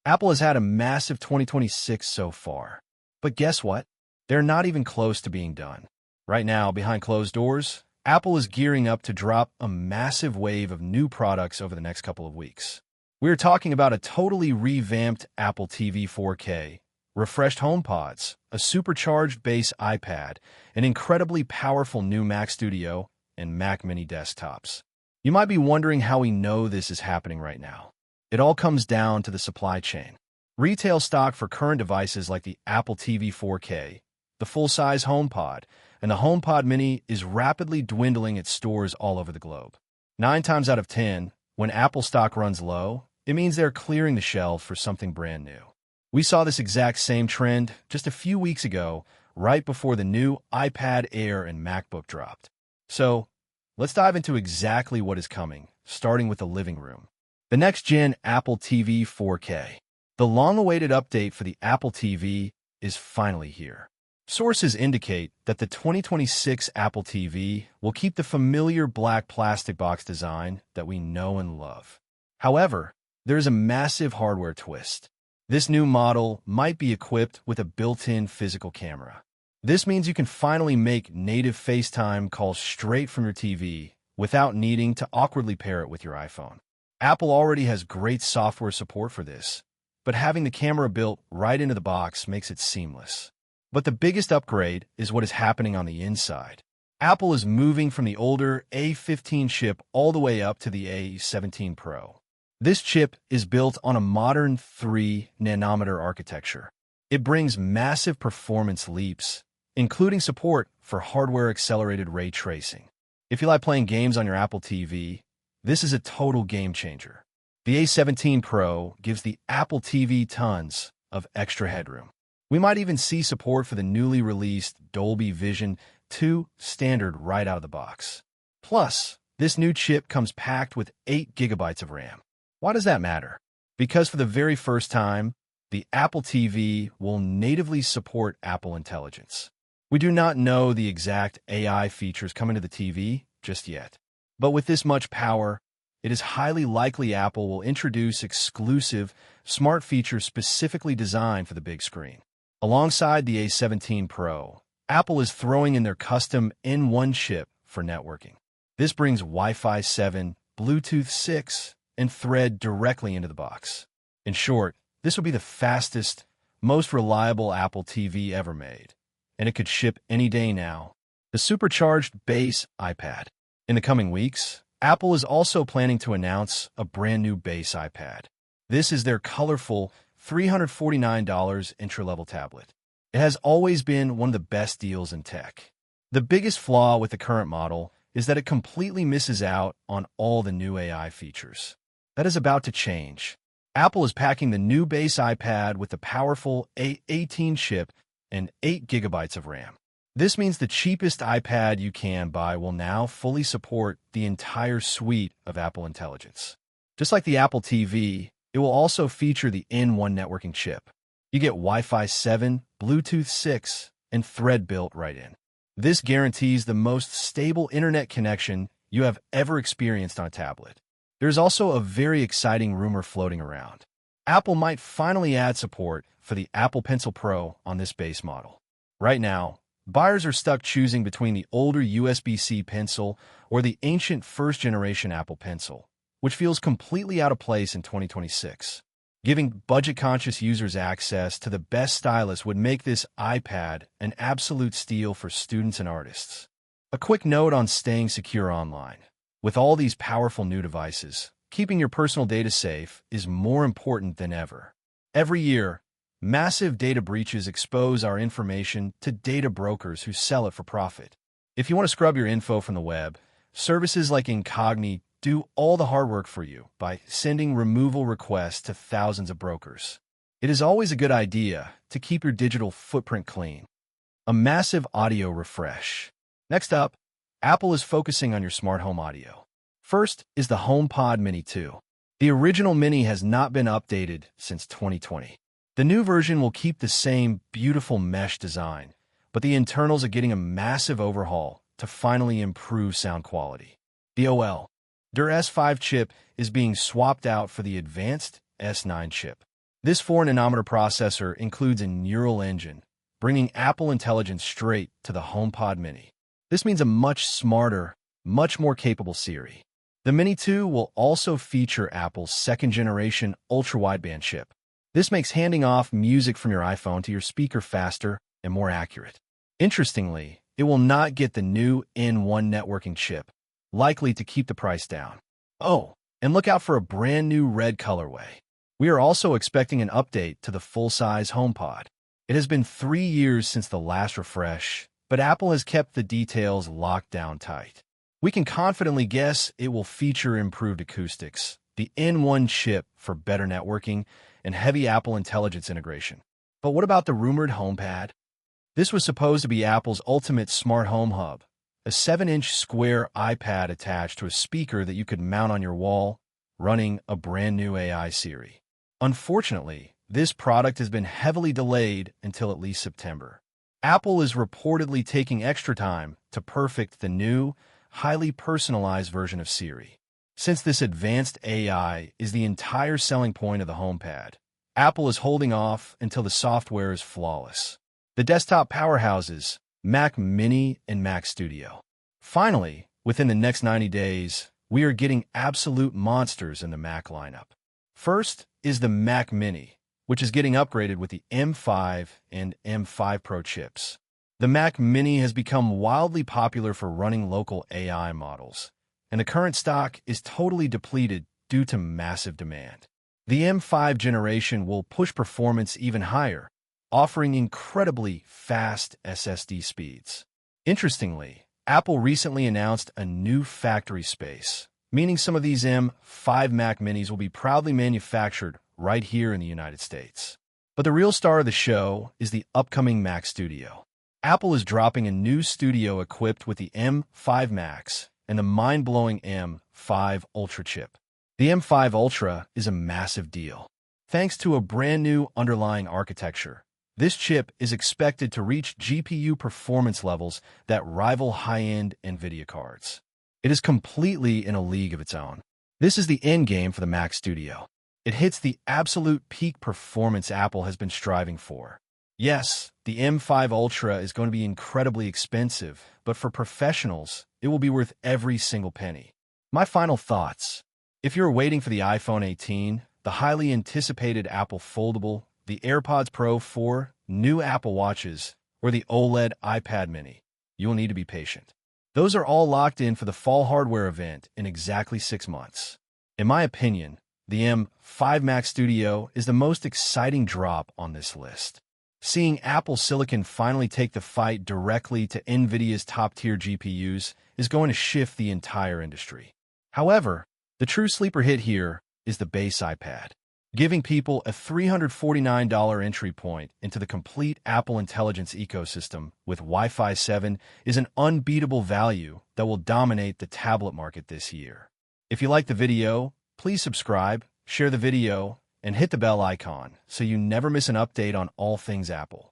Apple has had a massive 2026 so far. But guess what? They're not even close to being done. Right now, behind closed doors, Apple is gearing up to drop a massive wave of new products over the next couple of weeks. We're talking about a totally revamped Apple TV 4K, refreshed HomePods, a supercharged base iPad, an incredibly powerful new Mac Studio, and Mac Mini desktops. You might be wondering how we know this is happening right now. It all comes down to the supply chain. Retail stock for current devices like the Apple TV 4K, the full-size HomePod, and the HomePod Mini is rapidly dwindling at stores all over the globe. 9 times out of 10, when Apple stock runs low, it means they're clearing the shelf for something brand new. We saw this exact same trend just a few weeks ago, right before the new iPad Air and MacBook dropped. So, let's dive into exactly what is coming, starting with the living room. The next-gen Apple TV 4K. The long-awaited update for the Apple TV is finally here. Sources indicate that the 2026 Apple TV will keep the familiar black plastic box design that we know and love. However, there is a massive hardware twist. This new model might be equipped with a built-in physical camera. This means you can finally make native FaceTime calls straight from your TV without needing to awkwardly pair it with your iPhone. Apple already has great software support for this, but having the camera built right into the box makes it seamless. But the biggest upgrade is what is happening on the inside. Apple is moving from the older A15 chip all the way up to the A17 Pro. This chip is built on a modern 3-nanometer architecture. It brings massive performance leaps, including support for hardware-accelerated ray tracing. If you like playing games on your Apple TV, this is a total game changer. The A17 Pro gives the Apple TV tons of extra headroom. We might even see support for the newly released Dolby Vision 2 standard right out of the box. Plus, this new chip comes packed with 8 gigabytes of RAM. Why does that matter? Because for the very first time, the Apple TV will natively support Apple Intelligence. We do not know the exact AI features coming to the TV just yet. But with this much power, it is highly likely Apple will introduce exclusive smart features specifically designed for the big screen. Alongside the A17 Pro, Apple is throwing in their custom N1 chip for networking. This brings Wi-Fi 7, Bluetooth 6, and Thread directly into the box. In short, this will be the fastest, most reliable Apple TV ever made, and it could ship any day now. The supercharged base iPad. In the coming weeks, Apple is also planning to announce a brand new base iPad. This is their colorful $349 entry-level tablet. It has always been one of the best deals in tech. The biggest flaw with the current model is that it completely misses out on all the new AI features. That is about to change. Apple is packing the new base iPad with the powerful A18 chip and 8 gigabytes of RAM. This means the cheapest iPad you can buy will now fully support the entire suite of Apple Intelligence. Just like the Apple TV, it will also feature the N1 networking chip. You get Wi-Fi 7, Bluetooth 6, and Thread built right in. This guarantees the most stable internet connection you have ever experienced on a tablet. There's also a very exciting rumor floating around. Apple might finally add support for the Apple Pencil Pro on this base model. Right now, buyers are stuck choosing between the older USB-C Pencil or the ancient first-generation Apple Pencil, which feels completely out of place in 2026. Giving budget-conscious users access to the best stylus would make this iPad an absolute steal for students and artists. A quick note on staying secure online. With all these powerful new devices, keeping your personal data safe is more important than ever. Every year, massive data breaches expose our information to data brokers who sell it for profit. If you want to scrub your info from the web, services like Incogni do all the hard work for you by sending removal requests to thousands of brokers. It is always a good idea to keep your digital footprint clean. A massive audio refresh. Next up, Apple is focusing on your smart home audio. First is the HomePod Mini 2. The original Mini has not been updated since 2020. The new version will keep the same beautiful mesh design, but the internals are getting a massive overhaul to finally improve sound quality. The their S5 chip is being swapped out for the advanced S9 chip. This 4-nanometer processor includes a neural engine, bringing Apple Intelligence straight to the HomePod Mini. This means a much smarter, much more capable Siri. The Mini 2 will also feature Apple's second-generation ultra-wideband chip. This makes handing off music from your iPhone to your speaker faster and more accurate. Interestingly, it will not get the new N1 networking chip, likely to keep the price down. Oh, and look out for a brand new red colorway. We are also expecting an update to the full-size HomePod. It has been 3 years since the last refresh, but Apple has kept the details locked down tight. We can confidently guess it will feature improved acoustics, the N1 chip for better networking, and heavy Apple Intelligence integration. But what about the rumored HomePad? This was supposed to be Apple's ultimate smart home hub, a 7-inch square iPad attached to a speaker that you could mount on your wall, running a brand new AI Siri. Unfortunately, this product has been heavily delayed until at least September. Apple is reportedly taking extra time to perfect the new, highly personalized version of Siri. Since this advanced AI is the entire selling point of the HomePad, Apple is holding off until the software is flawless. The desktop powerhouses, Mac Mini and Mac Studio. Finally, within the next 90 days, we are getting absolute monsters in the Mac lineup. First is the Mac Mini, which is getting upgraded with the M5 and M5 Pro chips. The Mac Mini has become wildly popular for running local AI models, and the current stock is totally depleted due to massive demand. The M5 generation will push performance even higher, offering incredibly fast SSD speeds. Interestingly, Apple recently announced a new factory space, meaning some of these M5 Mac Minis will be proudly manufactured right here in the United States. But the real star of the show is the upcoming Mac Studio. Apple is dropping a new studio equipped with the M5 Max and the mind-blowing M5 Ultra chip. The M5 Ultra is a massive deal. Thanks to a brand new underlying architecture, this chip is expected to reach GPU performance levels that rival high-end NVIDIA cards. It is completely in a league of its own. This is the end game for the Mac Studio. It hits the absolute peak performance Apple has been striving for. Yes, the M5 Ultra is going to be incredibly expensive, but for professionals, it will be worth every single penny. My final thoughts. If you're waiting for the iPhone 18, the highly anticipated Apple Foldable, the AirPods Pro 4, new Apple Watches, or the OLED iPad Mini, you will need to be patient. Those are all locked in for the fall hardware event in exactly 6 months. In my opinion, the M5 Mac Studio is the most exciting drop on this list. Seeing Apple Silicon finally take the fight directly to NVIDIA's top-tier GPUs is going to shift the entire industry. However, the true sleeper hit here is the base iPad. Giving people a $349 entry point into the complete Apple Intelligence ecosystem with Wi-Fi 7 is an unbeatable value that will dominate the tablet market this year. If you like the video, please subscribe, share the video, and hit the bell icon so you never miss an update on all things Apple.